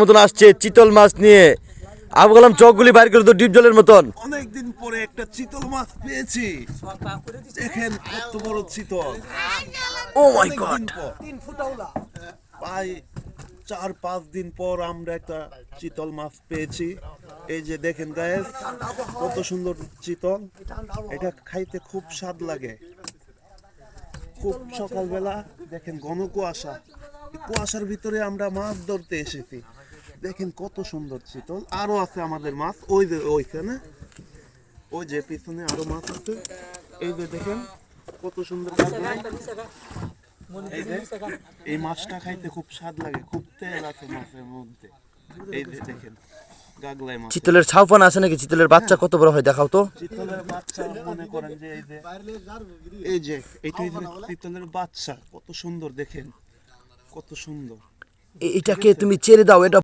মতন আসছে চিতল মাছ নিয়ে। আবু কালাম চোখগুলি বাইর করে তো ডিপ জলের মতন। অনেকদিন পরে একটা চিতল মাছ পেয়েছি। দেখেন কত বড় চিতল। ও মাই অনেকদিন গড। পর, প্রায় 4-5 দিন পর আমরা একটা চিতল মাছ পেয়েছি। এই যে দেখেন গায়েস, কত সুন্দর চিতল। এটা খাইতে খুব স্বাদ লাগে। খুব সকালবেলা দেখেন ঘন কুয়াশা, এই কুয়াশার ভিতরে আমরা মাছ ধরতে এসেছি। দেখেন কত সুন্দর চিতল। আরো আছে আমাদের মাছ, ওই যে ওইখানে, ওই যে পিছনে আরো মাছ আছে। এই যে দেখেন কত সুন্দর গাগলাই। এই যে এই মাছটা খাইতে খুব স্বাদ লাগে, খুব তেল আছে মাছের মধ্যে। এই যে দেখেন গাগলাই মাছ। চিতলের ছাউপান আছে নাকি? চিতলের বাচ্চা কত বড় হয় দেখাও তো। চিতলের বাচ্চা মনে করেন যে এই যে এইটাই যে চিতলের বাচ্চা, কত সুন্দর দেখেন, কত সুন্দর। এটাকে তুমি ছেড়ে দাও, এটা